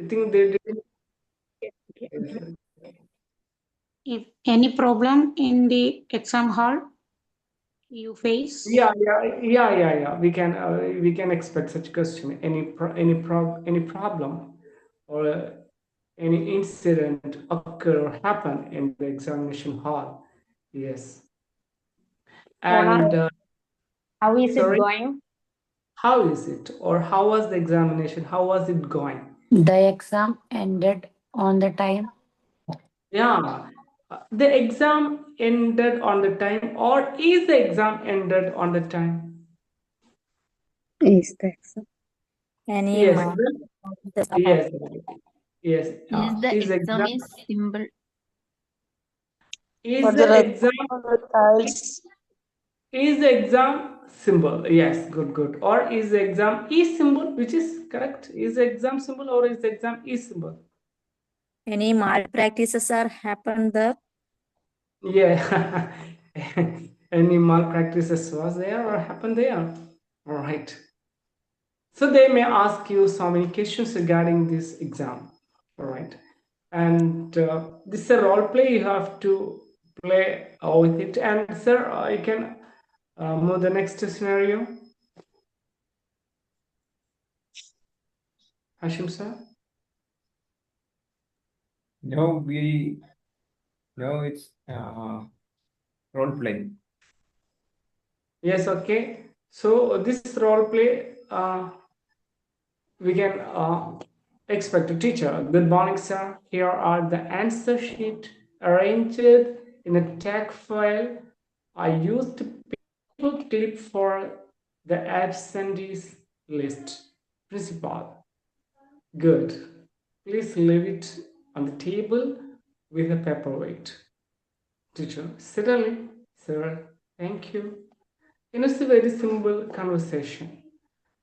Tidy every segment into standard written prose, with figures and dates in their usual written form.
I think they did. If any problem in the exam hall you face? Yeah. We can expect such question. Any problem or any incident occur or happen in the examination hall. Yes. What And How is it sorry, going? how is it? Or how was the examination? How was it going? The exam ended on the time. Yeah. The exam ended on the time, or is the exam ended on the time? Is the exam? Any Yes. mark? Yes. Yes. Is the Is exam exam is simple? is For the the rest exam of the tiles, is the exam symbol? Yes, good. Or is the exam is symbol, which is correct? Is the exam symbol or is the exam is symbol? Any malpractices are happened there? Yeah. Any malpractices was there or happened there? All right. So they may ask you so many questions regarding this exam. All right. And this is a role play. You have to play with it. And sir, you can move the next scenario. Hashim sir. No, it's role playing. Yes, okay. So this role play, we can expect a teacher. Good morning, sir. Here are the answer sheet arranged in a tag file. I used paper clip for the absentees list. Principal. Good. Please leave it on the table with a paperweight. Teacher. Certainly, sir. Thank you. It's a very simple conversation.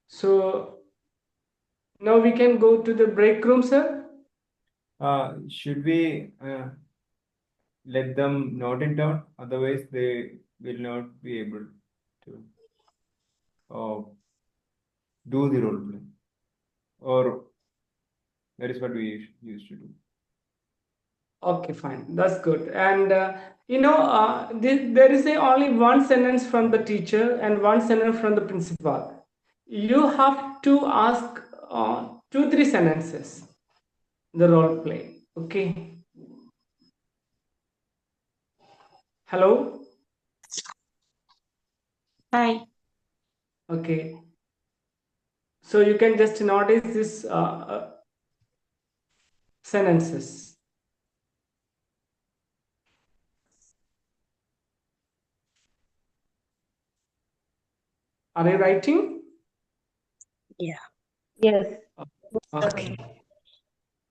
So now we can go to the break room, sir. Should we let them note it down? Otherwise, they will not be able to uh, do the role play. Or that is what we used to do. Okay, fine. That's good. And there is only one sentence from the teacher and one sentence from the principal. You have to ask two, three sentences. The role play. Okay. Hello. Hi. Okay. So you can just notice this sentences. Are you writing? yeah. Yes. Okay.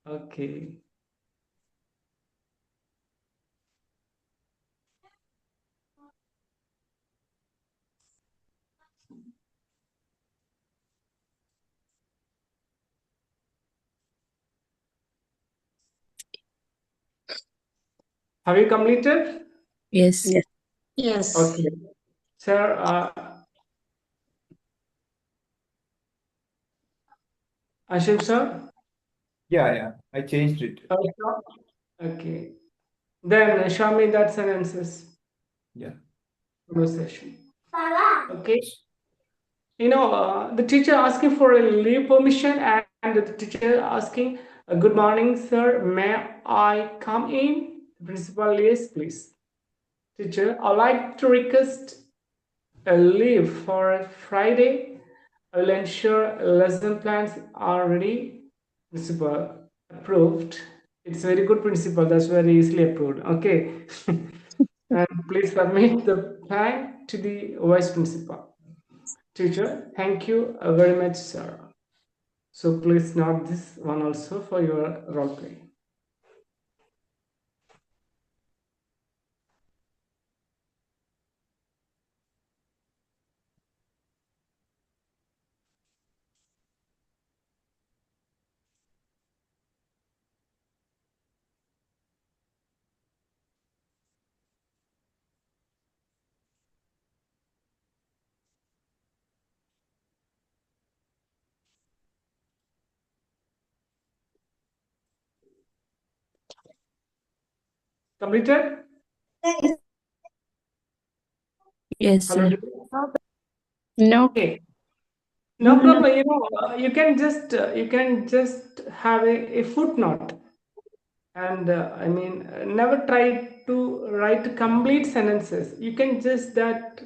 Okay. Have you completed? Yes. Yes. Yes. Okay. Sir, Ashim sir? Yeah. I changed it. Okay. Then show me that sentences Yeah. conversation. Okay. The teacher asking for a leave permission and the teacher asking, good morning, sir. May I come in? Principal, yes, please. Teacher, I'd like to request a leave for Friday. I will ensure lesson plans are ready. Principal, approved. It's very good principal. That's very easily approved. Okay. And please submit the plan to the vice principal. Teacher, thank you very much, sir. So please note this one also for your role play. Completed? Yes, Hello? sir. No. Okay. No No. problem. You can just have a footnote, and never try to write complete sentences. You can just that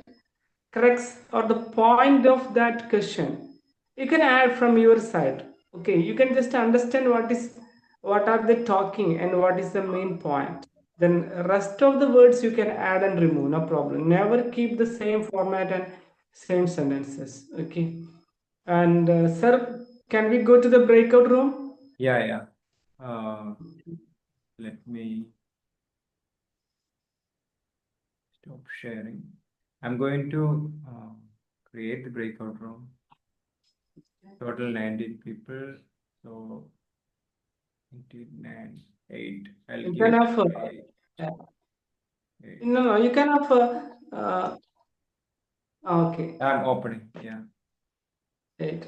crux or the point of that question. You can add from your side. Okay, you can just understand what are they talking and what is the main point. Then rest of the words you can add and remove. No problem. Never keep the same format and same sentences. Okay. And sir, can we go to the breakout room? Yeah. Let me stop sharing. I'm going to create the breakout room. Total 19 people. So 29, 8. I'll You give can it have, 8. uh, 8. no, you can have, okay, I'm opening. Yeah. 8.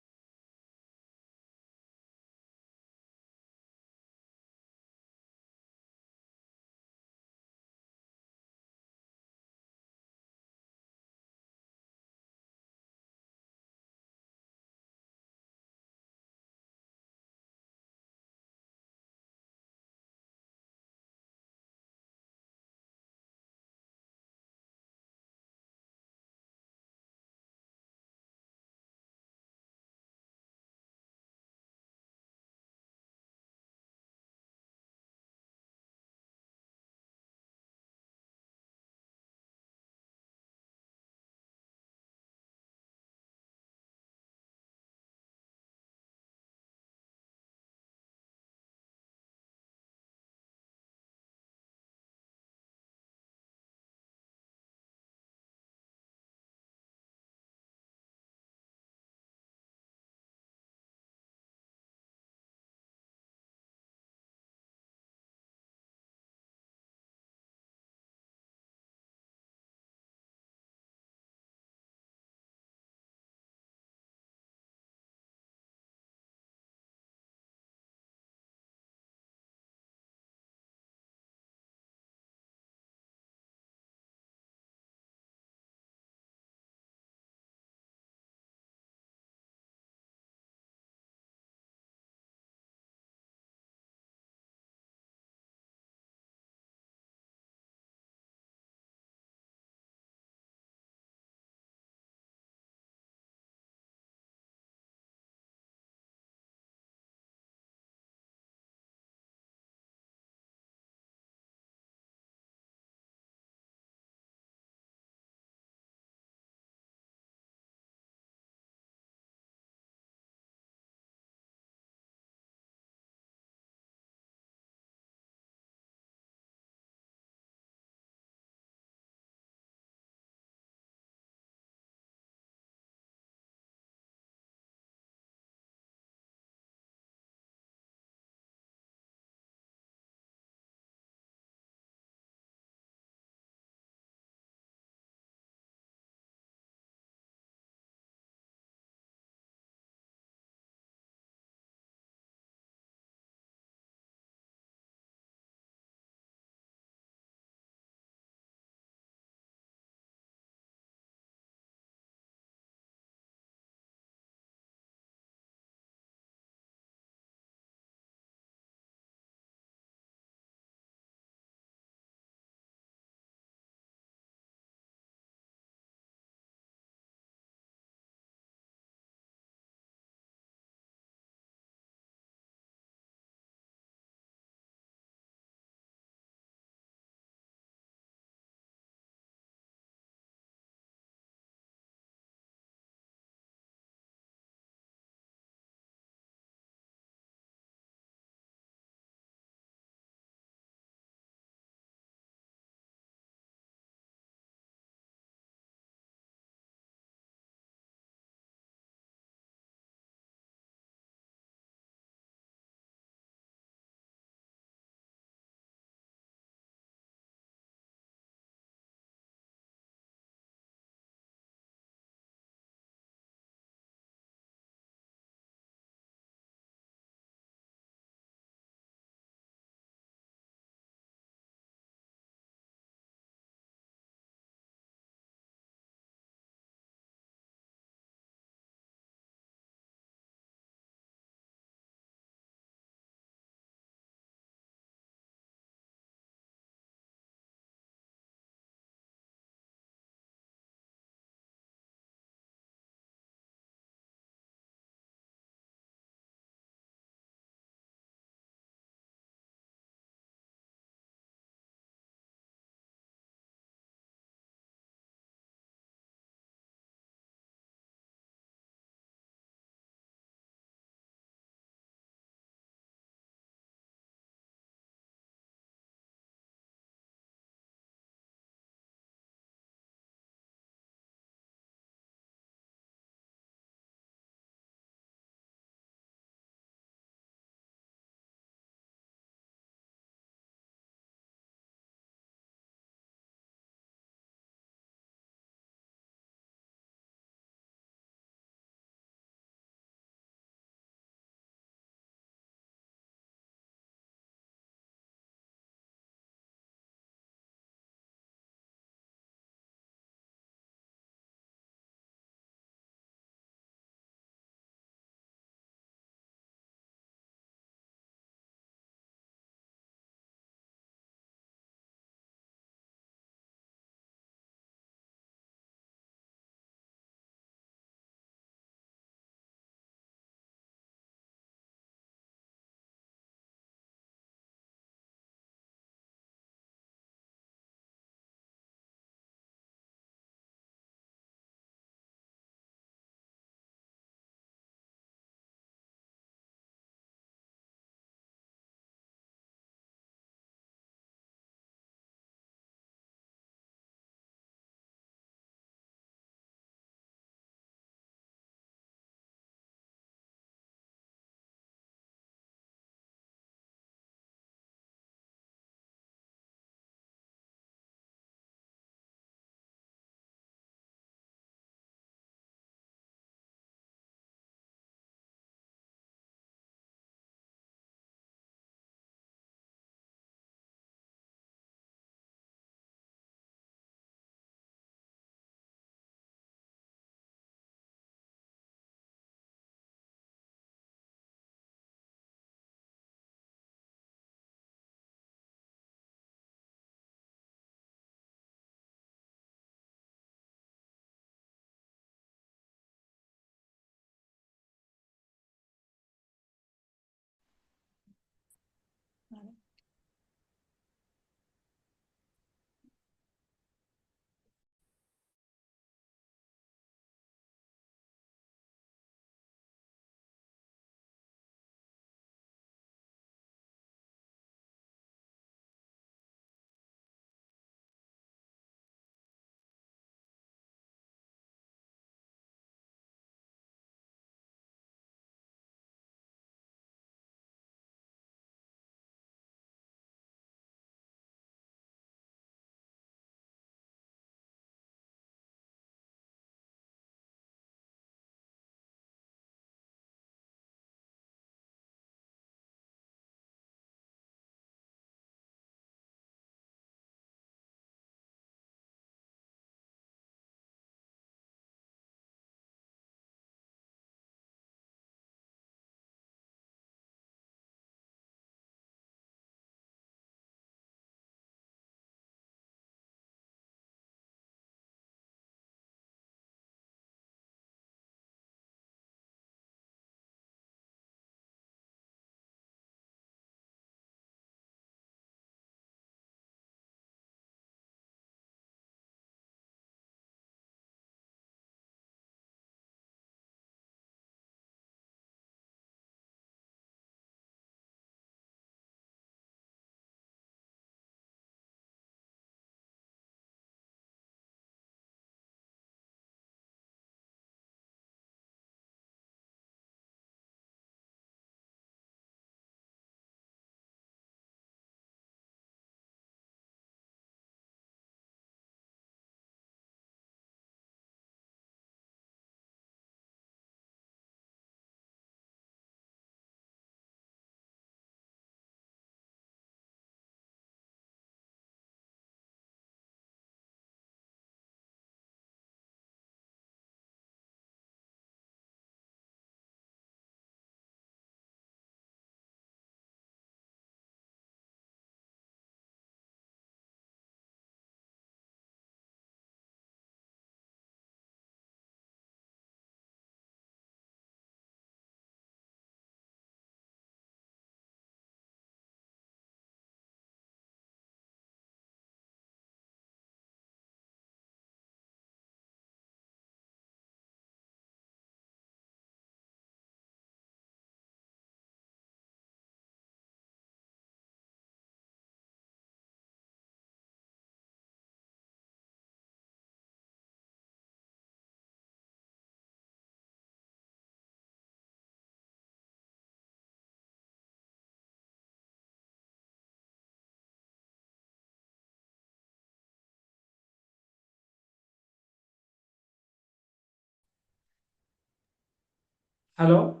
Hello?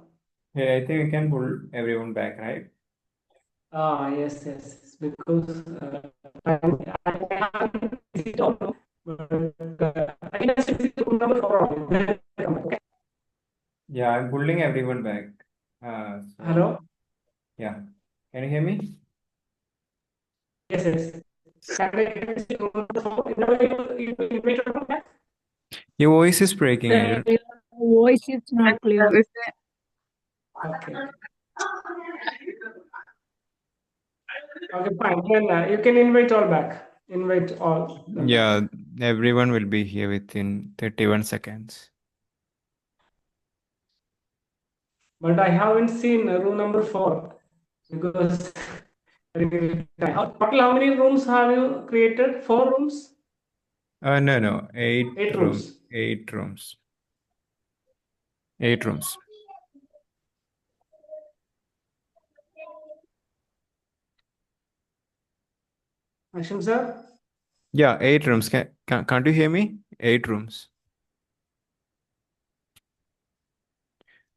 Yeah, I think we can pull everyone back, right? Yes, because I can't see it all, but I can just see the room number 4. Okay. Yeah, I'm pulling everyone back. So Hello? yeah, can you hear me? Yes. Can I see room number 4? You invite her back? Your voice is breaking. The voice is not clear. Okay. Okay, fine. Then you can invite all back. Invite all them back. Yeah, everyone will be here within 31 seconds. But I haven't seen room number 4 because total how many rooms have you created? 4 rooms? No, 8 8 rooms. rooms. 8 rooms. 8 rooms. Ashim sir? Yeah, 8 rooms. Can't you hear me? 8 rooms.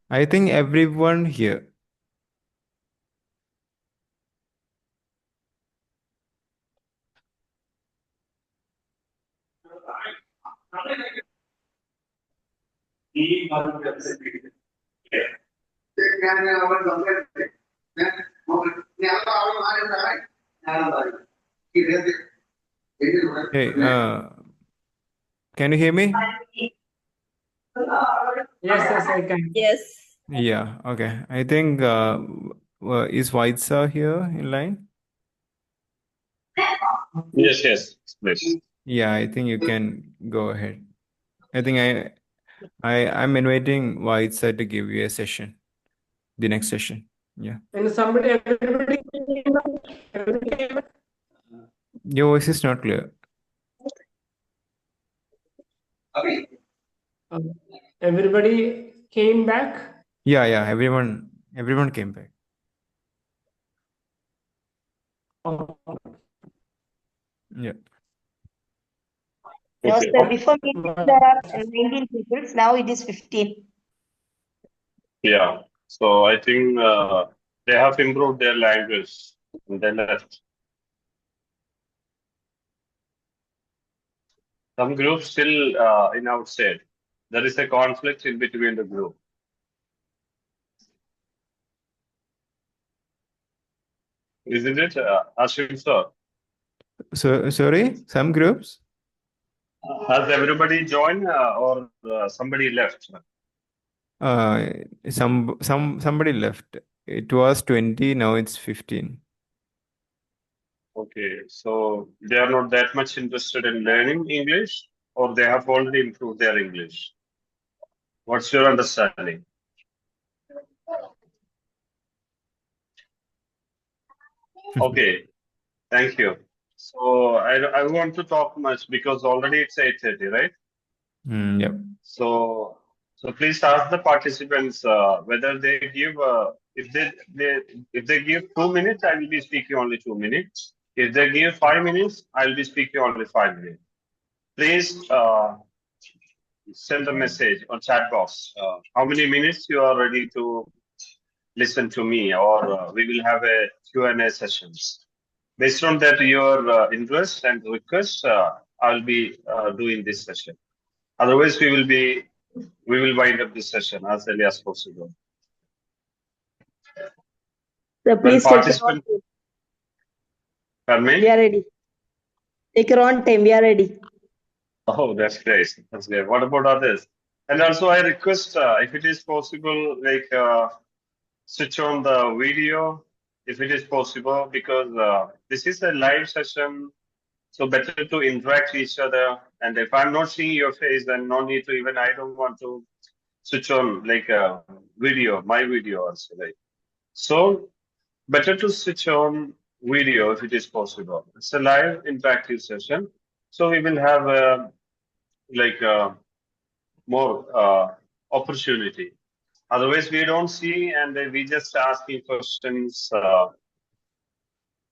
I think everyone here. Hey, can you hear me? Yes, I can. Yes. Yeah, okay. I think is Vaitsa here in line? Yes, please. Yeah, I think you can go ahead. I think I'm inviting Vaitsa to give you a session, the next session. Yeah. And everybody came back? Everybody came back? Your voice is not clear. Everybody came back? Yeah, everyone came back. Oh, Yeah. No, Okay. sir. Before meeting, there are 19 people. Now it is 15. Yeah. So I think they have improved their language and they left. Some groups still in outside. There is a conflict in between the group. Isn't it, Ashim sir? So sorry, some groups. Has everybody joined or somebody left? Somebody left. It was 20, now it's 15. Okay. So they are not that much interested in learning English or they have already improved their English. What's your understanding? Okay. Thank you. So I want to talk much because already it's 8:30, right? Yep. So please ask the participants whether they give if they give 2 minutes, I will be speaking only 2 minutes. If they give 5 minutes, I will be speaking only 5 minutes. Please send a message on chat box. How many minutes you are ready to listen to me, or we will have a Q&A sessions. Based on that, your interest and request, I'll be doing this session. Otherwise, we will wind up this session as early as possible. So When please take your own participant, time. pardon We me? are ready. Take your own time. We are ready. Oh, that's great. That's great. What about others? And also, I request if it is possible, like switch on the video if it is possible, because this is a live session. So better to interact each other. And if I'm not seeing your face, then no need to even, I don't want to switch on like a video, my video also. Right? So better to switch on video if it is possible. It's a live interactive session. So we will have like more opportunity. Otherwise, we don't see and we just asking questions.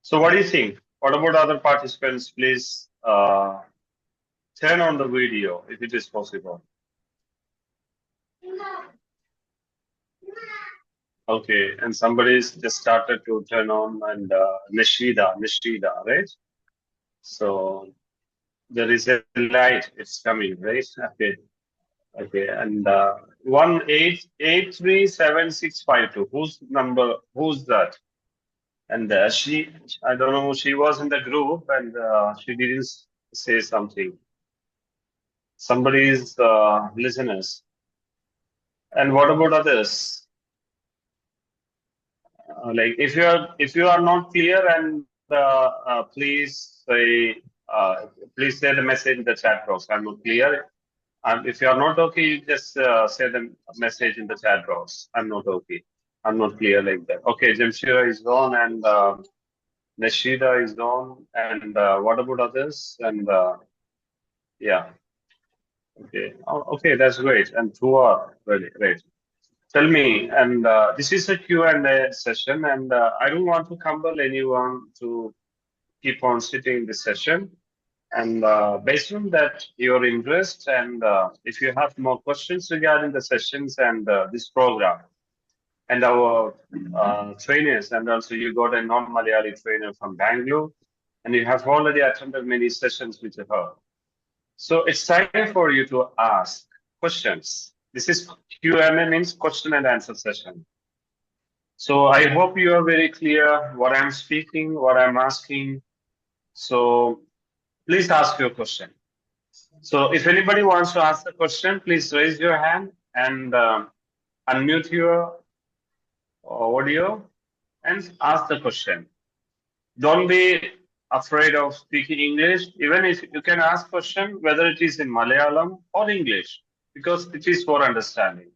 So what do you think? What about other participants? Please turn on the video if it is possible. Okay, and somebody's just started to turn on and Nishida, right? So there is a light, it's coming, right? Okay, okay, and 1883652. Whose number? Who's that? And I don't know, she was in the group and she didn't say something. Somebody's listeners. And what about others? Like if you are not clear, and please say the message in the chat box. I'm not clear. And if you are not okay, you just say the message in the chat box. I'm not okay. I'm not clear like that. Okay, Jamshira is gone and Nashida is gone. And what about others? And yeah, okay. Oh, okay, that's great. And two are really great. Tell me, and this is a Q&A session, and I don't want to compel anyone to keep on sitting in this session. And based on that, your interest, and if you have more questions regarding the sessions and this program, and our trainers, and also you got a non-Malayali trainer from Bangalore, and you have already attended many sessions with her. So it's time for you to ask questions. This is Q&A, means question and answer session. So I hope you are very clear what I'm speaking, what I'm asking. So please ask your question. So if anybody wants to ask a question, please raise your hand and unmute your audio and ask the question. Don't be afraid of speaking English. Even if you can ask question, whether it is in Malayalam or English, because it is for understanding.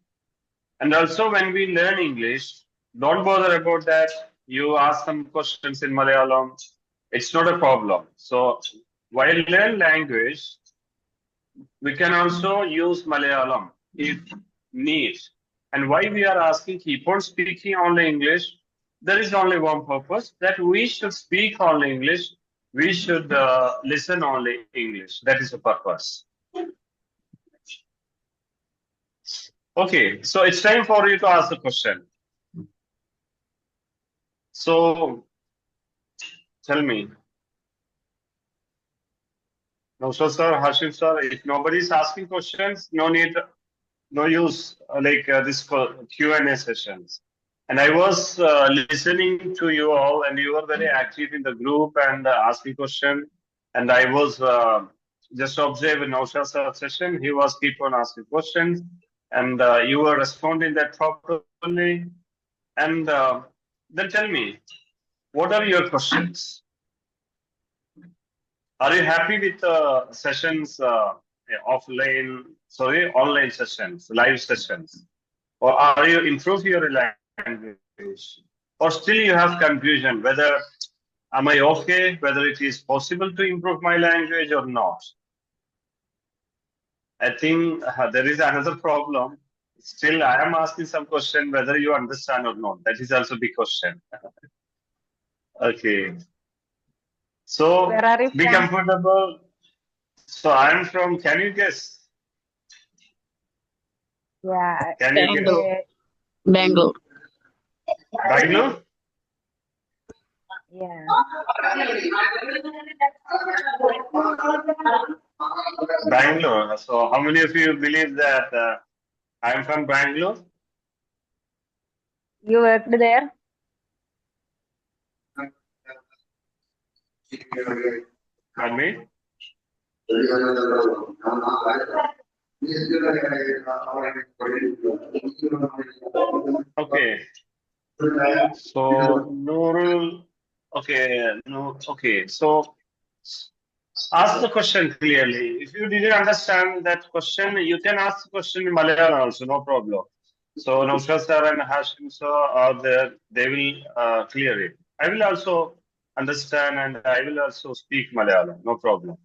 And also when we learn English, don't bother about that. You ask some questions in Malayalam. It's not a problem. So while learn language, we can also use Malayalam if need. And why we are asking keep on speaking only English, there is only one purpose, that we should speak only English. We should listen only English. That is the purpose. Okay, so it's time for you to ask the question. So tell me. No, so sir, Hashim sir, if nobody is asking questions, no need, no use this Q&A sessions. And I was listening to you all, and you were very active in the group and asking questions. And I was just observing Nausha sir's session. He was keep on asking questions, and you were responding that properly. And then tell me, what are your questions? Are you happy with sessions, online sessions, live sessions? Or are you improve your language? Or still you have confusion whether am I okay, whether it is possible to improve my language or not? I think there is another problem. Still, I am asking some question whether you understand or not. That is also the question. Okay. So Where are you be from? comfortable. So I'm from, can you guess? Yeah. Can you guess? Bangalore. Bangalore? Yeah. Bangalore. So how many of you believe that I'm from Bangalore? You worked there? Pardon me? Okay. So Nurul. Okay. No. Okay. So ask the question clearly. If you didn't understand that question, you can ask the question in Malayalam also. No problem. So Naushad sir and Hashim sir are there. They will clear it. I will also understand and I will also speak Malayalam. No problem.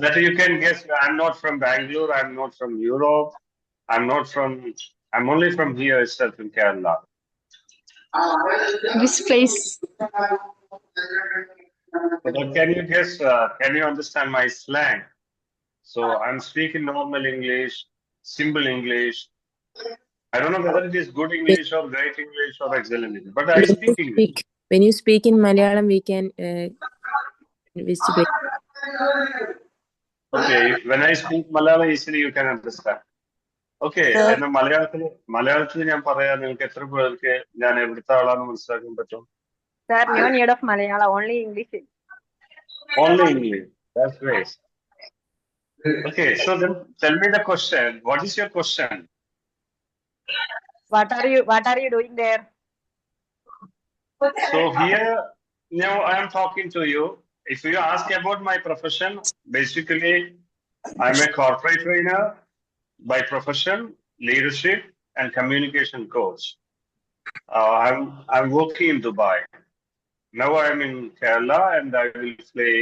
That you can guess. I'm not from Bangalore. I'm not from Europe. I'm not from. I'm only from here itself in Kerala. Which place? But can you guess? Can you understand my slang? So I'm speaking normal English, simple English. I don't know whether it is good English or great English or excellent English, but I When you speak English. when you speak in Malayalam, we can which place? Okay, when I speak Malayalam, easily you can understand. Okay, Sir, എന്നാൽ മലയാളത്തിൽ ഞാൻ പറയാം, നിങ്ങൾക്ക് എത്ര പേർക്ക് ഞാൻ എവിടുത്തെ ആളാണെന്ന് മനസ്സിലാക്കാൻ പറ്റും? sir, no need of Malayalam, only English. Only English. That's great. Okay, so then tell me the question. What is your question? What are you doing there? So here, now I am talking to you. If you ask about my profession, basically, I'm a corporate trainer by profession, leadership, and communication coach. I'm working in Dubai. Now I'm in Kerala, and I will play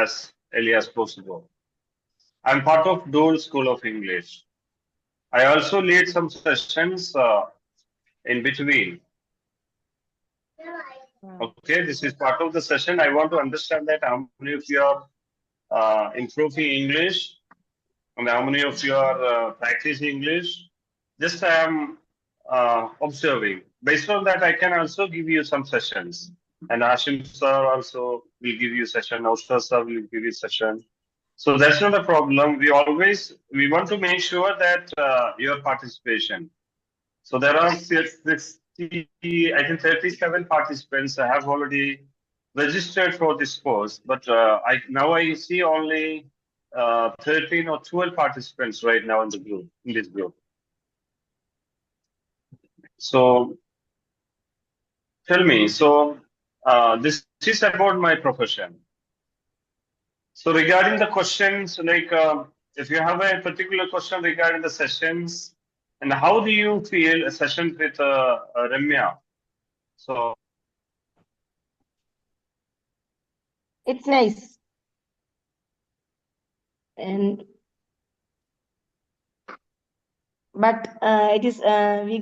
as early as possible. I'm part of Dool School of English. I also lead some sessions in between. Okay, this is part of the session. I want to understand that how many of you are improving English and how many of you are practicing English. Just I am observing. Based on that, I can also give you some sessions. And Ashim sir also will give you session. Austra sir will give you session. So that's not a problem. We want to make sure that your participation. So there are 60, I think 37 participants have already registered for this course, but now I see only 13 or 12 participants right now in this group. So tell me, so this is about my profession. So regarding the questions, like if you have a particular question regarding the sessions, and how do you feel a session with Ramya? So It's nice. And but it is we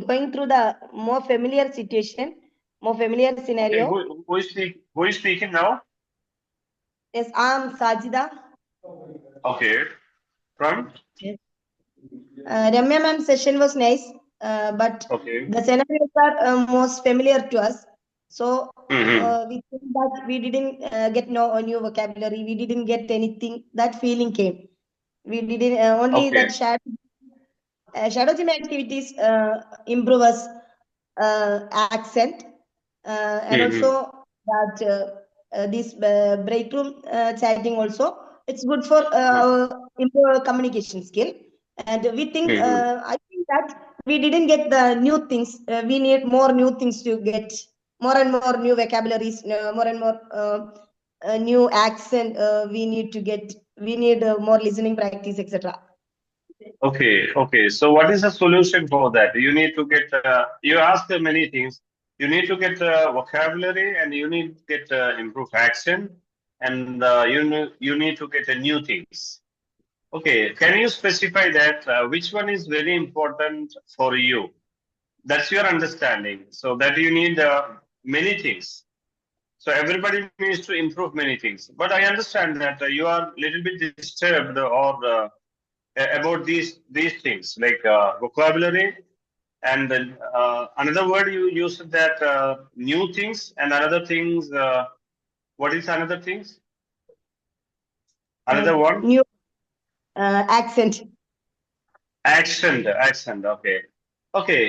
going through the more familiar situation, more familiar okay, scenario. who is speaking now? Yes, I'm Sajida. Okay, from Ramya ma'am session was nice, but okay. the scenarios are most familiar to us. So Mhm. we think that we didn't get no new vocabulary. We didn't get anything. That feeling came. We didn't only Okay. that shadow gym activities improve us accent, and Mhm. also that this break room chatting also it's good for improve our communication skill. And we think I think that we didn't get the new things. We need more new things to get more and more new vocabularies, more and more new accent. We need to get. We need more listening practice, etc. Okay. So what is the solution for that? You need to get, you asked many things. You need to get vocabulary and you need to get improved accent and you need to get new things. Okay, can you specify that which one is very important for you? That's your understanding. So that you need many things. So everybody needs to improve many things. But I understand that you are a little bit disturbed or about these things like vocabulary and then another word you used that new things and another things. What is another things? Another one? New accent. Accent. Okay.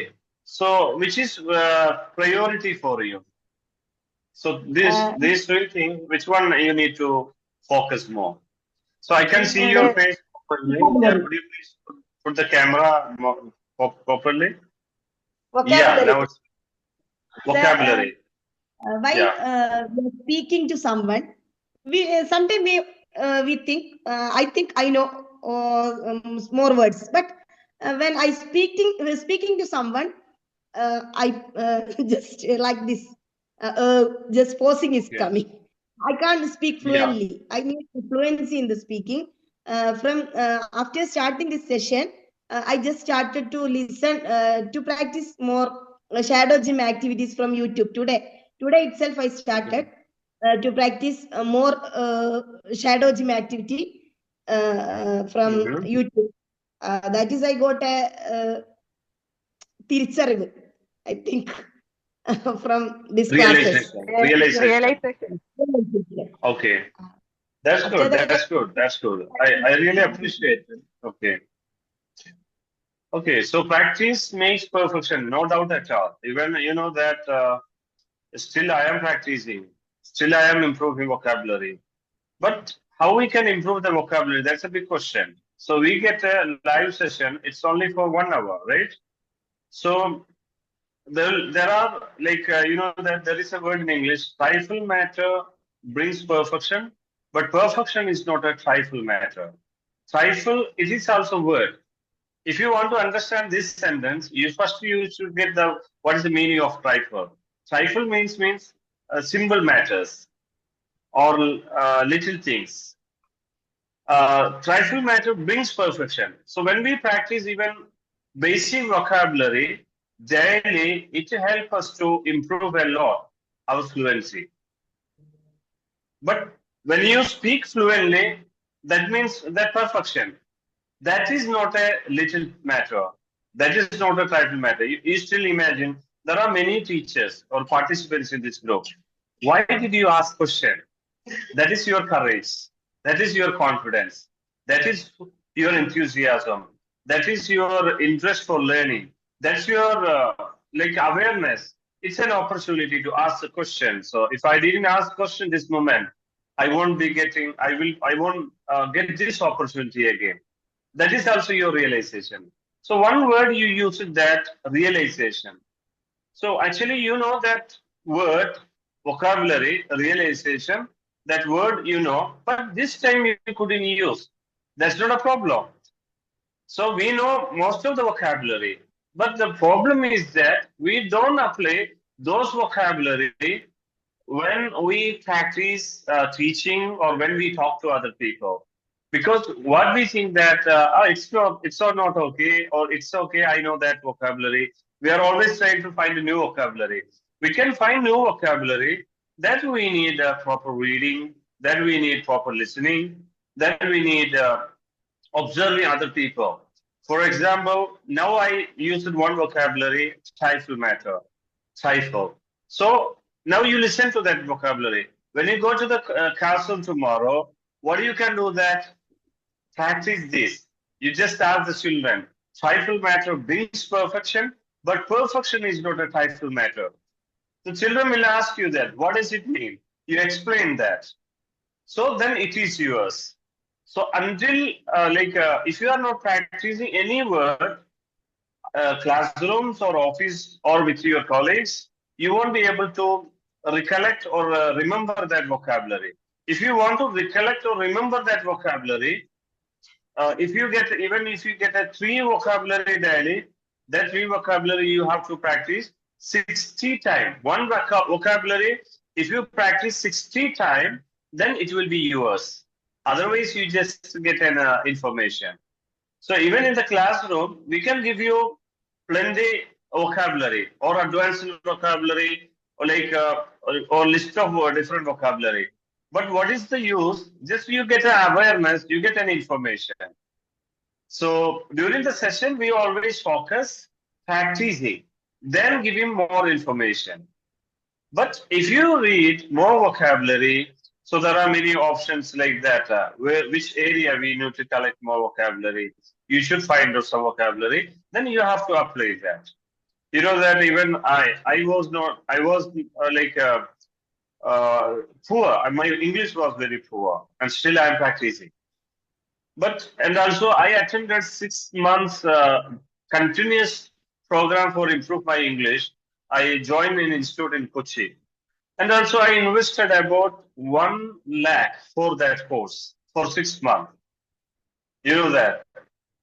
So which is priority for you? So these three things, which one you need to focus more? So I can see your face properly. Vocabulary. Could you please put the camera properly? Yeah, Vocabulary. now it's vocabulary. While Yeah. we are speaking to someone, we sometimes we think I think I know more words, but when speaking to someone, I just like this, just pausing is Yes. coming. I can't speak Yeah. fluently. I need fluency in the speaking. From after starting this session, I just started to listen to practice more shadow gym activities from YouTube today. Today itself, I started to practice more shadow gym activity from Mhm. YouTube. That is, I got a തിരിച്ചറിവ്, I think, from these classes. Realization. Okay. That's After good. that, That's good. That's good. I really appreciate it. Okay. Okay. So practice makes perfection, no doubt at all. Even you know that still I am practicing. Still I am improving vocabulary. But how we can improve the vocabulary? That's a big question. So we get a live session. It's only for 1 hour, right? So there are like you know that there is a word in English. Trifle matter brings perfection, but perfection is not a trifle matter. Trifle, it is also word. If you want to understand this sentence, you should get the what is the meaning of trifle. Trifle means simple matters or little things. Trifle matter brings perfection. So when we practice even basic vocabulary daily, it helps us to improve a lot our fluency. But when you speak fluently, that means that perfection. That is not a little matter. That is not a trifle matter. You still imagine there are many teachers or participants in this group. Why did you ask question? That is your courage. That is your confidence. That is your enthusiasm. That is your interest for learning. That's your like awareness. It's an opportunity to ask a question. So if I didn't ask question this moment, I won't be getting. I won't get this opportunity again. That is also your realization. So one word you use is that realization. So actually, you know that word, vocabulary, realization, that word you know, but this time you couldn't use. That's not a problem. So we know most of the vocabulary, but the problem is that we don't apply those vocabulary when we practice teaching or when we talk to other people. Because what we think that it's not okay or it's okay, I know that vocabulary. We are always trying to find a new vocabulary. We can find new vocabulary that we need proper reading, that we need proper listening, that we need observing other people. For example, now I used one vocabulary, trifle matter, trifle. So now you listen to that vocabulary. When you go to the classroom tomorrow, what you can do that practice this. You just ask the children. Trifle matter brings perfection, but perfection is not a trifle matter. The children will ask you that. What does it mean? You explain that. So then it is yours. So until if you are not practicing any word, classrooms or office or with your colleagues, you won't be able to recollect or remember that vocabulary. If you want to recollect or remember that vocabulary, if you get a 3 vocabulary daily, that 3 vocabulary you have to practice 60 times. One vocabulary, if you practice 60 times, then it will be yours. Otherwise, you just get an information. So even in the classroom, we can give you plenty vocabulary or advanced vocabulary or like or list of different vocabulary. But what is the use? Just you get an awareness, you get an information. So during the session, we always focus practicing, then giving more information. But if you read more vocabulary, so there are many options like that. Which area we need to collect more vocabulary? You should find out some vocabulary. Then you have to apply that. You know that even I was poor. My English was very poor, and still I am practicing. And also I attended 6 months continuous program for improve my English. I joined an institute in Kochi. And also I invested about 1 lakh for that course for 6 months. You know that.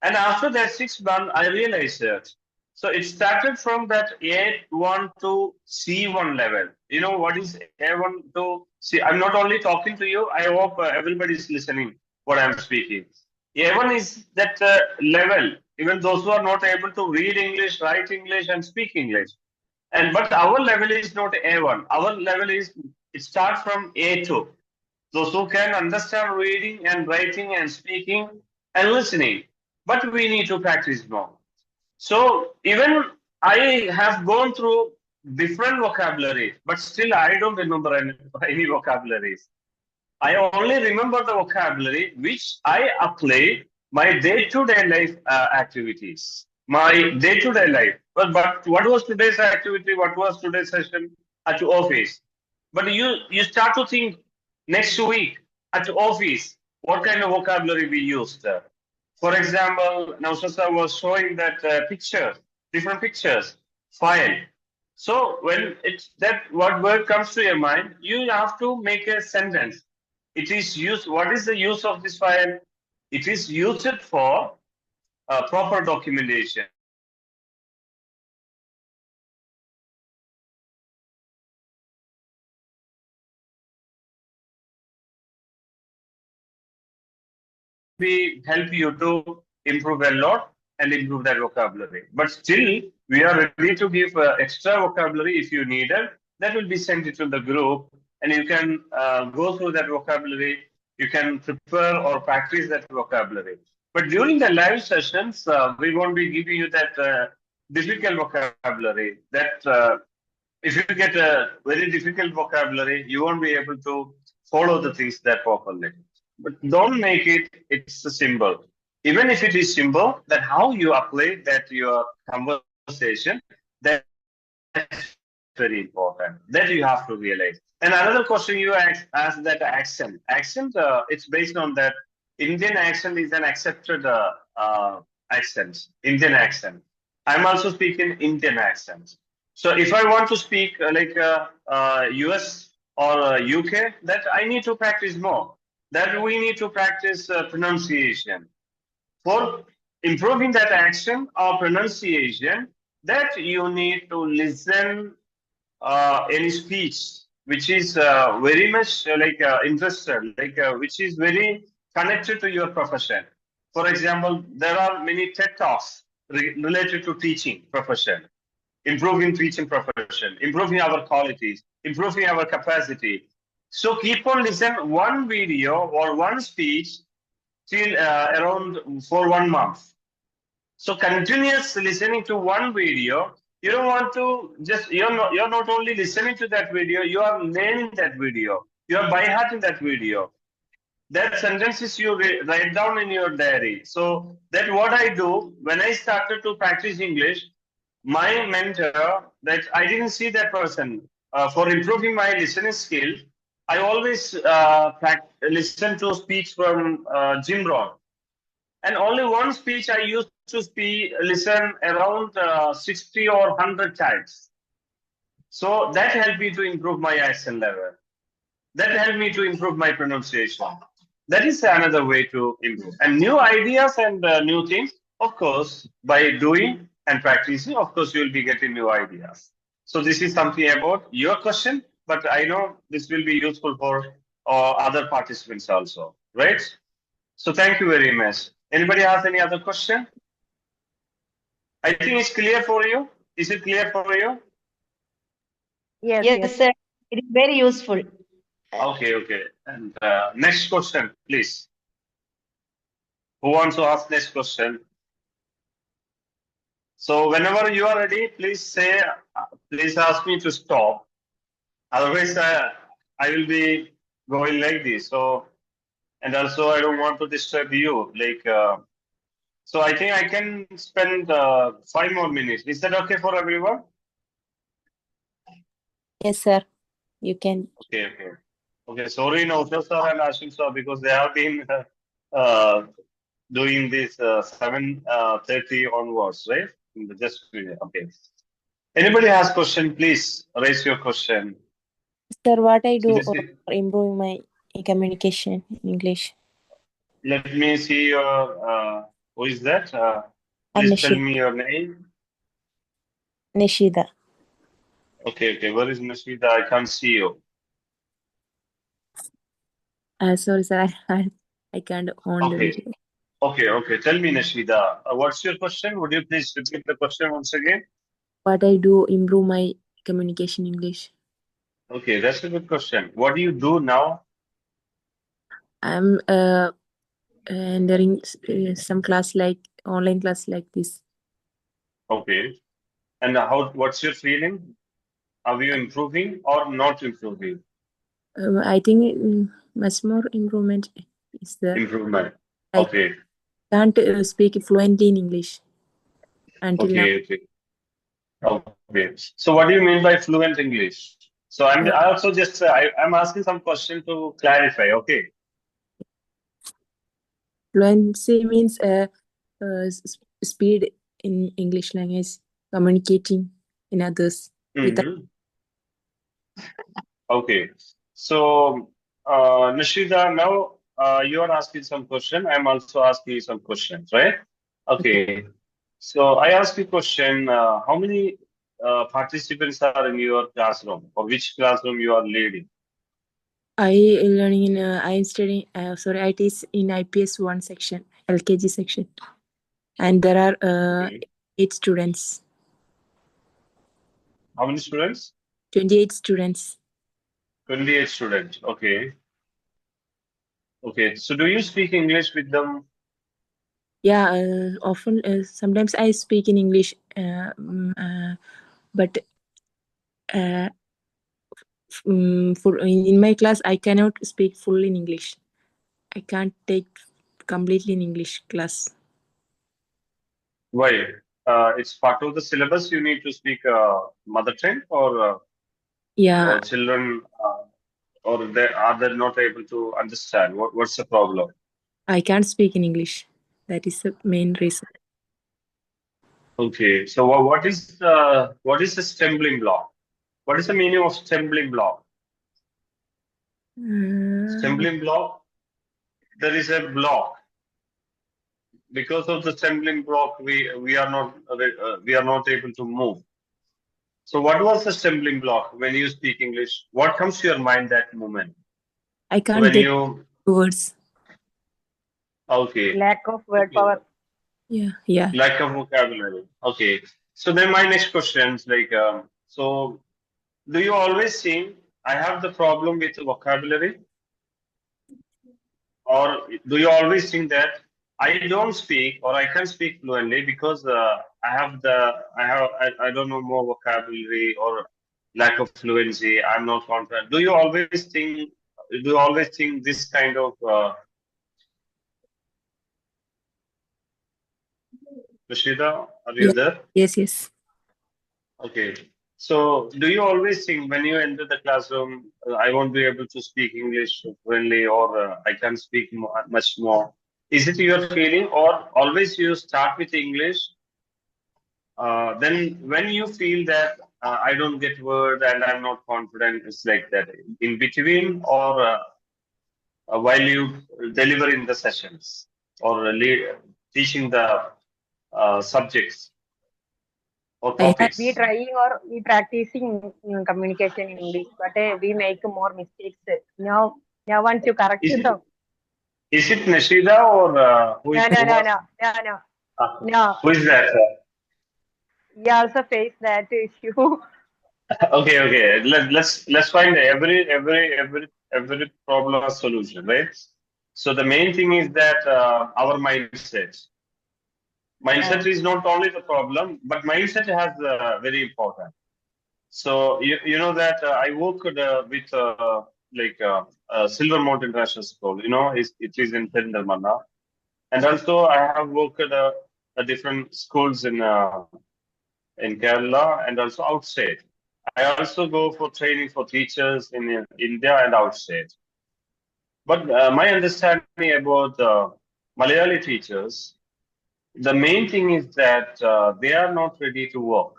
And after that 6 months, I realized that. So it started from that A1 to C1 level. You know what is A1 to C? I'm not only talking to you. I hope everybody is listening what I'm speaking. A1 is that level. Even those who are not able to read English, write English, and speak English. But our level is not A1. Our level is it starts from A2. Those who can understand reading and writing and speaking and listening. but we need to practice more. So even I have gone through different vocabulary, but still I don't remember any vocabularies. I only remember the vocabulary which I apply my day-to-day life activities, my day-to-day life. But what was today's activity? What was today's session at office? But you start to think next week at office what kind of vocabulary we used. For example, now Sasa was showing that pictures, different pictures, file. So when it's that what word comes to your mind, you have to make a sentence. It is used. What is the use of this file? It is used for proper documentation. We help you to improve a lot and improve that vocabulary. But still, we are ready to give extra vocabulary if you need it. That will be sent it to the group, and you can go through that vocabulary. You can prepare or practice that vocabulary. But during the live sessions, we won't be giving you that difficult vocabulary. That if you get a very difficult vocabulary, you won't be able to follow the things that properly. But don't make it's a symbol. Even if it is simple, that how you apply that your conversation, that's very important. That you have to realize. And another question you asked that accent. Accent, it's based on that Indian accent is an accepted accent, Indian accent. I'm also speaking Indian accent. So if I want to speak US or UK, that I need to practice more. That we need to practice pronunciation. For improving that action or pronunciation, that you need to listen any speech which is very much interested, which is very connected to your profession. For example, there are many TED Talks related to teaching profession, improving teaching profession, improving our qualities, improving our capacity. So keep on listening one video or one speech till around for 1 month. So continuous listening to one video, you don't want to just you're not only listening to that video, you are learning that video, you are by hearting that video. That sentences you write down in your diary. So that what I do when I started to practice English, my mentor that I didn't see that person for improving my listening skill. I always listen to speech from Jim Rohn, and only one speech I used to listen around 60 or 100 times. So that helped me to improve my accent level. That helped me to improve my pronunciation. That is another way to improve. And new ideas and new things, of course, by doing and practicing, of course, you will be getting new ideas. So this is something about your question, but I know this will be useful for other participants also, right? So thank you very much. Anybody has any other question? I think it's clear for you. Is it clear for you? Yes, sir. It is very useful. Okay. And next question, please. Who wants to ask next question? So whenever you are ready, please say, please ask me to stop. Otherwise, I will be going like this. So, and also I don't want to disturb you. So I think I can spend 5 more minutes. Is that okay for everyone? Yes, sir. You can. Okay. Sorry, Naushad sir and Ashim sir, because they have been doing this 7:30 onwards, right? Just okay. Anybody has question? Please raise your question. Sir, what I So do this for is, improving my communication in English? let me see your. Who is that? Please tell me your name. Nishida. Okay. Where is Nashida? I can't see you. Sorry, sir. I can't on the video. Okay. Tell me, Nashida. What's your question? Would you please repeat the question once again? What I do improve my communication English? Okay, that's a good question. What do you do now? I'm entering some class like online class like this. Okay. And what's your feeling? Are you improving or not improving? I think much more improvement is there. Improvement. I Okay. can't speak fluently in English until now. Okay. Okay. So what do you mean by fluent English? So I also just I'm asking some question to clarify. Okay. Fluency means speed in English language, communicating in others without. Mm-hmm. Okay. So Nishida, now you are asking some question. I'm also asking you some questions, right? Okay. So I ask you question. How many participants are in your classroom, or which classroom you are leading? I'm studying, I teach in IPS 1 section, LKG section. And there are Okay. 8 students. How many students? 28 students. 28 students. Okay. Okay. So do you speak English with them? Yeah, often, sometimes I speak in English, but in my class, I cannot speak full in English. I can't take completely in English class. Why? It's part of the syllabus. You need to speak mother tongue, Yeah, or children, or are they not able to understand? What's the problem? I can't speak in English. That is the main reason. Okay. So what is the stumbling block? What is the meaning of stumbling block? Stumbling block. There is a block. Because of the stumbling block, we are not able to move. So what was the stumbling block when you speak English? What comes to your mind that moment? I So can't when get you words. okay. Lack of word Okay. power. Yeah. Lack of vocabulary. Okay. So then my next question is like, so do you always think I have the problem with vocabulary, or do you always think that I don't speak or I can't speak fluently because I don't know more vocabulary or lack of fluency. I'm not confident. Do you always think this kind of Rashida, are you Yeah. there? Yes. Okay. So, do you always think when you enter the classroom, I won't be able to speak English fluently, or I can't speak much more? Is it your feeling, or always you start with English? Then, when you feel that I don't get word and I'm not confident, it's like that in between, or while you deliver in the sessions, or teaching the subjects or I Sir, we topics. trying or we practicing communication in English, but we make more mistakes. Now, once you correct Is them. Is it Nishida or No. No. who is that? We also face that issue. Okay. Let's find every problem a solution, right? So the main thing is that our mindset. Mindset is not only the problem, but mindset has very important. So you know that I worked with Silvermount International School. You know, it is in Perindamanna, and also I have worked at different schools in Kerala and also outside. I also go for training for teachers in India and outside. But my understanding about Malayali teachers, the main thing is that they are not ready to work.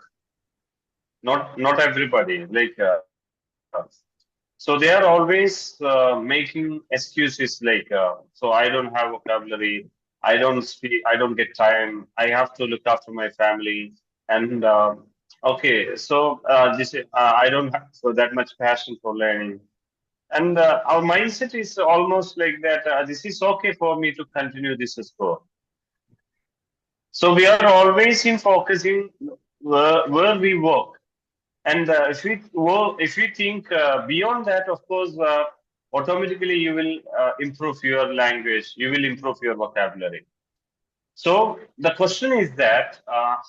Not everybody. So they are always making excuses like, so I don't have vocabulary, I don't get time, I have to look after my family, and okay, so I don't have so that much passion for learning, and our mindset is almost like that. This is okay for me to continue this sport. So we are always in focusing where we work. And if we think beyond that, of course, automatically you will improve your language, you will improve your vocabulary. So the question is that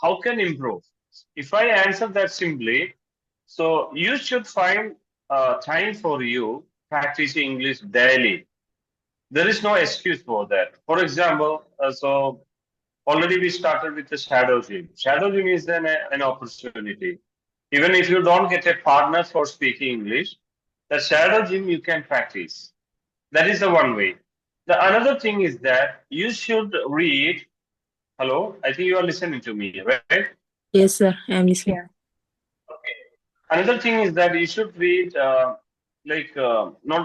how can improve? If I answer that simply, so you should find time for you practicing English daily. There is no excuse for that. For example, so already we started with the shadow gym. Shadow gym is an opportunity. Even if you don't get a partner for speaking English, the shadow gym you can practice. That is the one way. The another thing is that you should read. Hello, I think you are listening to me, right? Yes, sir. I am listening. Yeah. Okay. Another thing is that you should read, not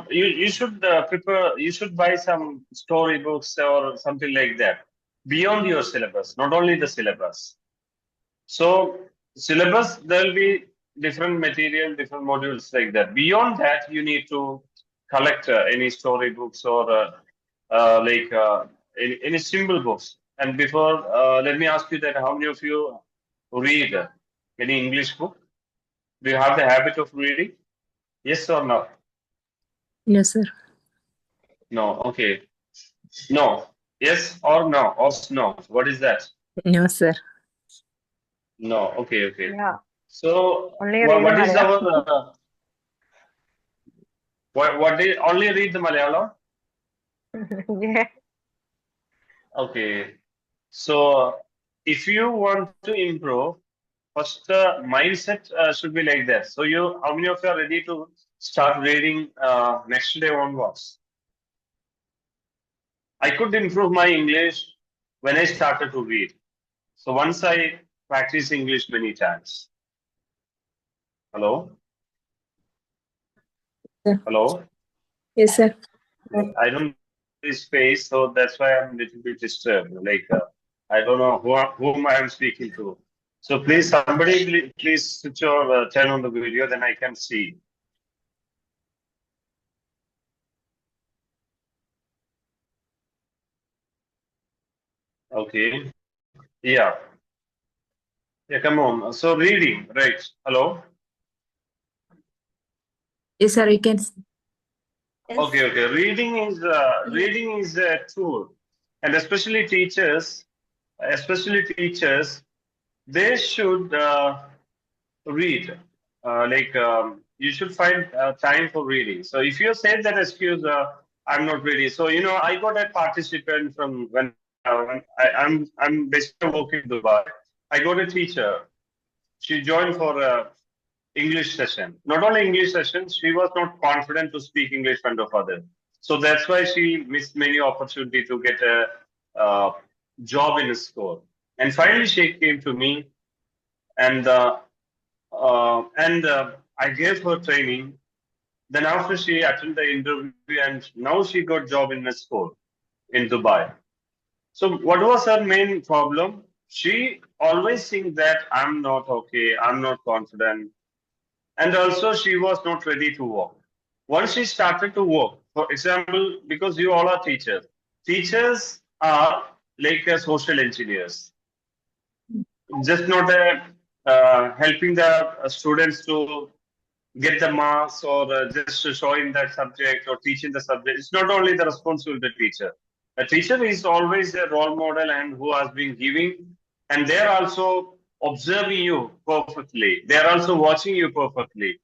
you should prepare. You should buy some storybooks or something like that beyond your syllabus, not only the syllabus. So syllabus, there will be different material, different modules like that. Beyond that, you need to collect any storybooks or any symbol books. And before, let me ask you that how many of you read any English book? Do you have the habit of reading? Yes or no? No, sir. No. Okay. No. Yes or no? Or no? What is that? No, sir. No. Okay. Okay. Yeah. So Only read what is Malayalam. our what is only read the Malayalam? Yeah. Okay. So if you want to improve, first mindset should be like that. So how many of you are ready to start reading next day onwards? I could improve my English when I started to read. So once I practice English many times. Hello? Yeah. Hello? Yes, sir. I don't know this space, so that's why I'm a little bit disturbed. I don't know whom I am speaking to. So please, somebody, please switch or turn on the video, then I can see. Okay. Yeah. Yeah, come on. So reading, right? Hello? Yes, sir. You can. Okay, okay. Reading is a tool, and especially teachers, they should read. You should find time for reading. So if you say that excuse, I'm not ready. So I got a participant from when I'm basically working in Dubai. I got a teacher. She joined for a English session. Not only English session, she was not confident to speak English in front of others. So that's why she missed many opportunity to get a job in a school. And finally, she came to me, and I gave her training. Then after she attended the interview, and now she got job in a school in Dubai. So what was her main problem? She always think that I'm not okay, I'm not confident, and also she was not ready to work. Once she started to work, for example, because you all are teachers are like social engineers, just not helping the students to get the marks or just showing that subject or teaching the subject. It's not only the responsibility of the teacher. A teacher is always a role model and who has been giving, and they're also observing you perfectly. They're also watching you perfectly,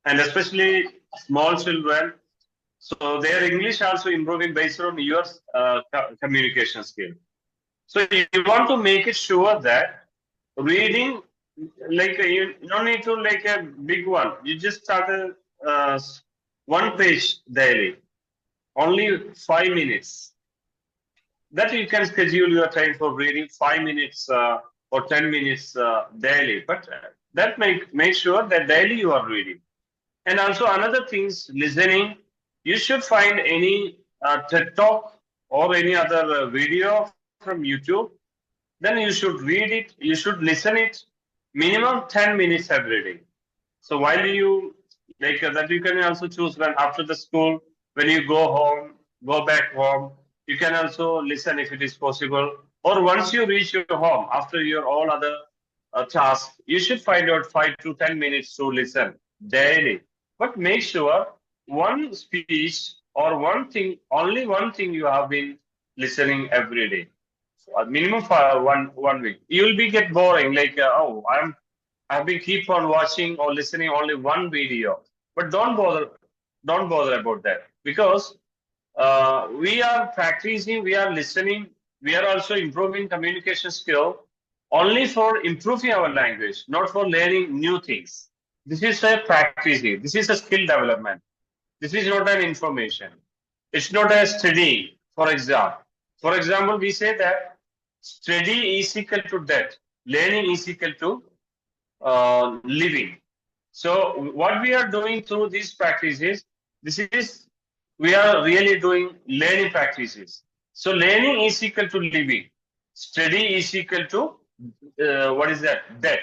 and especially small children. So their English also improving based on your communication skill. So you want to make it sure that reading, you don't need to like a big one. You just start one page daily, only 5 minutes. That you can schedule your time for reading 5 minutes or 10 minutes daily. But that make sure that daily you are reading. And also another things, listening. You should find any TED Talk or any other video from YouTube. Then you should read it. You should listen it. Minimum 10 minutes every day. So while you that, you can also choose when after the school, when you go home, go back home. You can also listen if it is possible. Or once you reach your home after your all other tasks, you should find out 5 to 10 minutes to listen daily. But make sure one speech or one thing, only one thing you have been listening every day. minimum for one week. You will be get boring. Like I've been keep on watching or listening only one video. But don't bother about that, because we are practicing, we are listening, we are also improving communication skill only for improving our language, not for learning new things. This is a practicing. This is a skill development. This is not an information. It's not a study for exam. For example, we say that study is equal to that. Learning is equal to living. So what we are doing through these practices, this is, we are really doing learning practices. So learning is equal to living. Study is equal to what is that? Debt.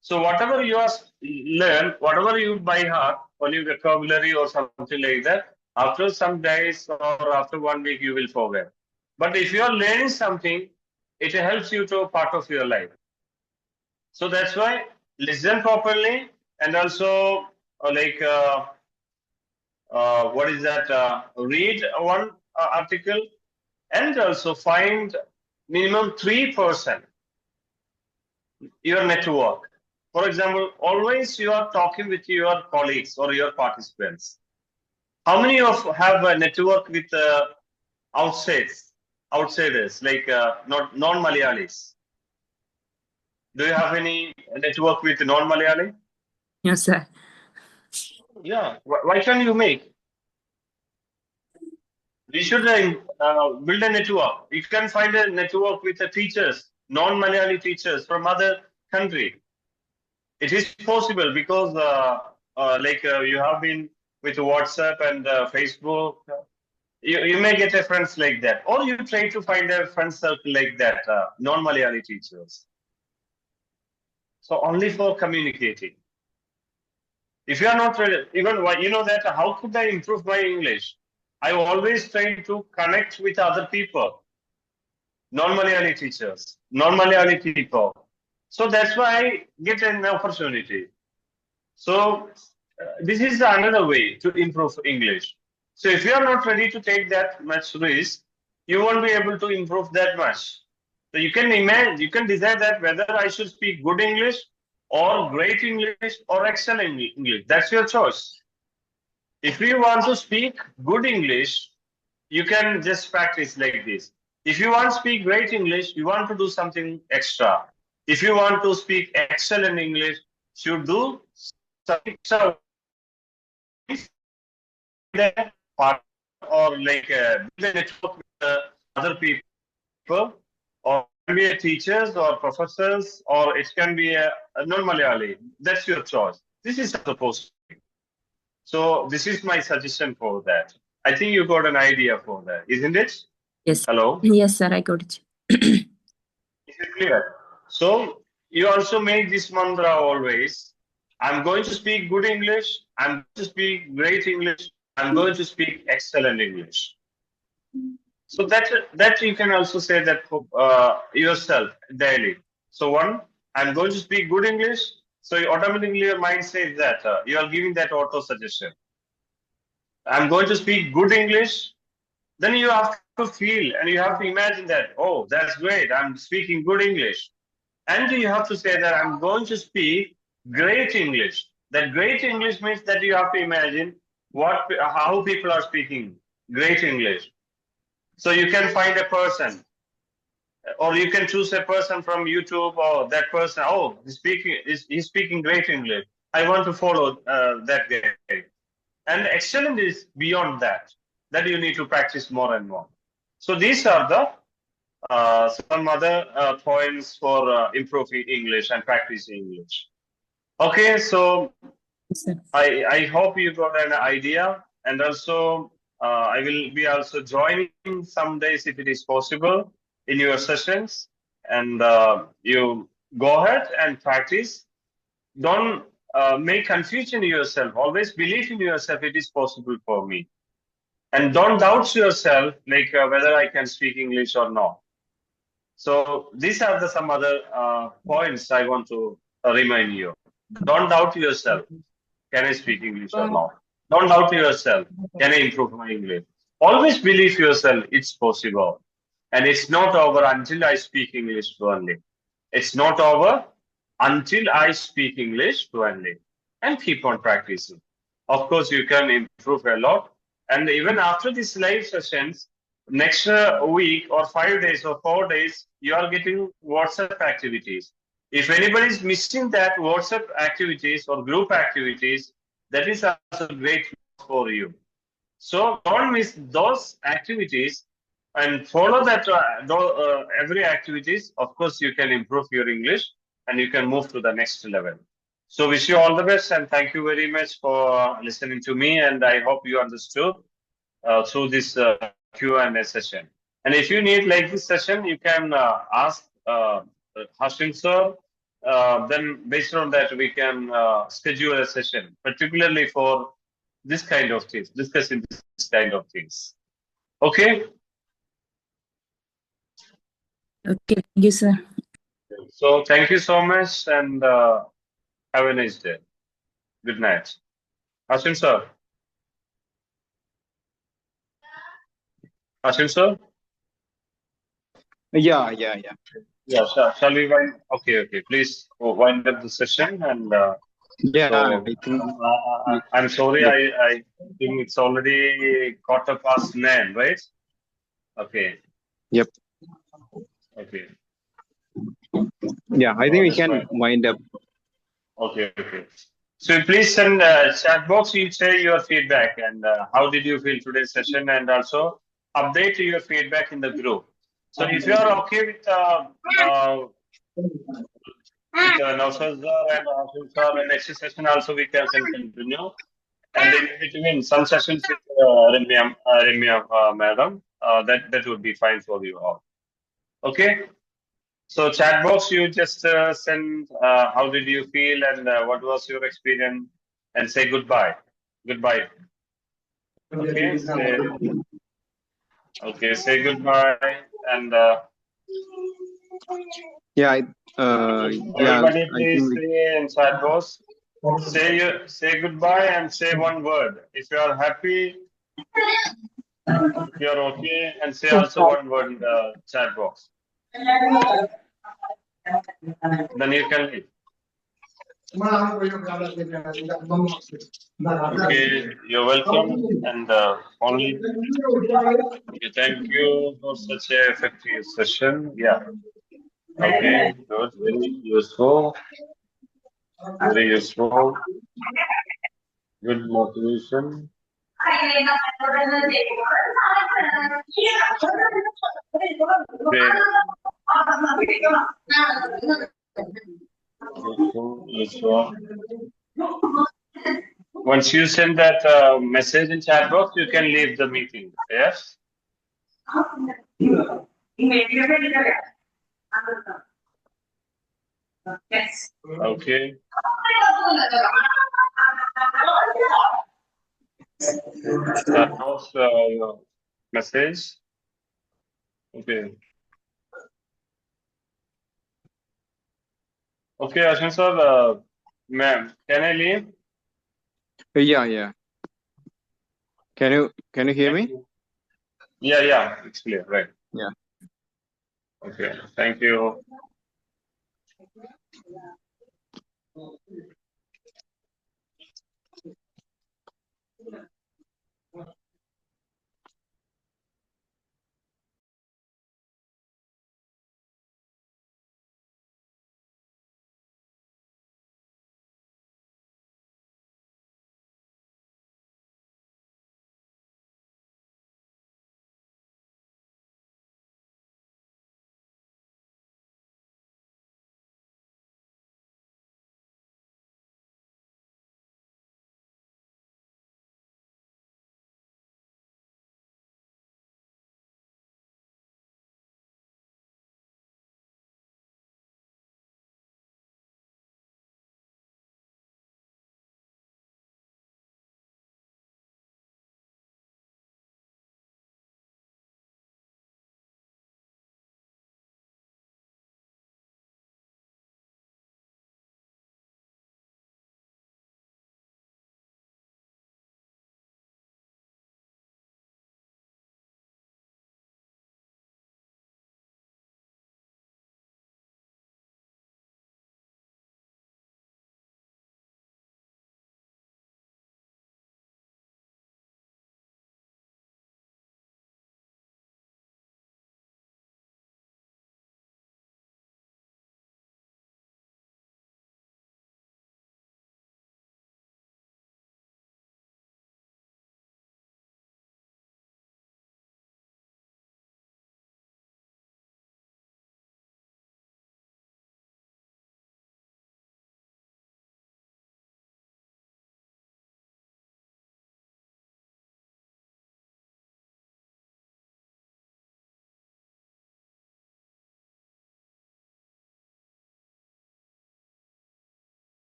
So whatever you are learn, whatever you by heart, only vocabulary or something like that, after some days or after 1 week you will forget. But if you are learning something, it helps you to part of your life. So that's why listen properly, and also what is that? Read one article, and also find minimum 3% your network. For example, always you are talking with your colleagues or your participants. How many of have a network with outsiders like not non-Malayalis? Do you have any network with non-Malayali? Yes, sir. Yeah. Why can't you make? We should build a network. You can find a network with the teachers, non-Malayali teachers from other country. It is possible because you have been with WhatsApp and Facebook. You may get a friends like that, or you try to find a friend circle like that, non-Malayali teachers. So only for communicating. If you are not ready, even you know that how could I improve my English? I always try to connect with other people, non-Malayali teachers, non-Malayali people. So that's why I get an opportunity. So this is another way to improve English. So if you are not ready to take that much risk, you won't be able to improve that much. So you can imagine, you can decide that whether I should speak good English or great English or excellent English. That's your choice. If you want to speak good English, you can just practice like this. If you want to speak great English, you want to do something extra. If you want to speak excellent English, you do something extra. Part or like build a network with other people, or it can be a teachers or professors, or it can be a non-Malayali. That's your choice. This is supposed to be. So this is my suggestion for that. I think you got an idea for that, isn't it? Yes. Hello? Yes, sir, I got it. Is it clear? So you also make this mantra always. I'm going to speak good English. I'm going to speak great English. I'm going to speak excellent English. So that you can also say that for yourself daily. So one, I'm going to speak good English. So automatically your mind says that you are giving that auto suggestion. I'm going to speak good English. Then you have to feel and you have to imagine that, oh, that's great. I'm speaking good English. And you have to say that I'm going to speak great English. That great English means that you have to imagine how people are speaking great English. So you can find a person, or you can choose a person from YouTube, or that person. Oh, he's speaking great English. I want to follow that guy. And excellent is beyond that. That you need to practice more and more. So these are the some other points for improving English and practicing English. Okay, so Yes, sir. I hope you got an idea, and also I will be also joining some days if it is possible in your sessions, and you go ahead and practice. Don't make confusion in yourself. Always believe in yourself. It is possible for me, and don't doubt yourself like whether I can speak English or not. So these are some other points I want to remind you. Don't doubt yourself. Can I speak English or not? Don't doubt yourself. Can I improve my English? Always believe yourself. It's possible. And it's not over until I speak English fluently. It's not over until I speak English fluently, and keep on practicing. Of course, you can improve a lot. And even after these live sessions, next week or 5 days or 4 days, you are getting WhatsApp activities. If anybody is missing that WhatsApp activities or group activities, that is also great for you. So don't miss those activities and follow that every activities. Of course, you can improve your English and you can move to the next level. So wish you all the best and thank you very much for listening to me. And I hope you understood through this Q&A session. And if you need like this session, you can ask Hashim sir. Then based on that, we can schedule a session, particularly for this kind of things, discussing this kind of things. Okay. Okay, thank you, sir. So thank you so much and have a nice day. Good night. Hashim sir. Hashim sir. Yeah. Yeah. Shall we wind? Okay. Please wind up the session and. Yeah, So I think. I'm sorry. Yep. I think it's already 9:15, right? Okay. Yep. Okay. Yeah, I think we can wind up. Okay. So please send chat box. You share your feedback and how did you feel today's session, and also update your feedback in the group. So if you are okay with Nausar and Hashim sir, and next session also we can continue. And in between some sessions with Ramya madam, that would be fine for you all. Okay. So chat box, you just send how did you feel and what was your experience, and say goodbye. Goodbye. Okay. Say goodbye and Yeah. everybody I please think. say in chat box. Say goodbye and say one word. If you are happy, if you are okay, and say also one word in the chat box. Then you can leave. Okay, you're welcome. And only okay, thank you for such a effective session. Yeah. Okay, good. Very useful. Very useful. Good motivation. Okay. Useful. Once you send that message in chat box, you can leave the meeting. Yes. Okay. That was your message. Okay. Okay, Ashwin sir, ma'am, can I leave? Yeah. Can you hear me? Yeah, it's clear, right? Yeah. Okay, thank you.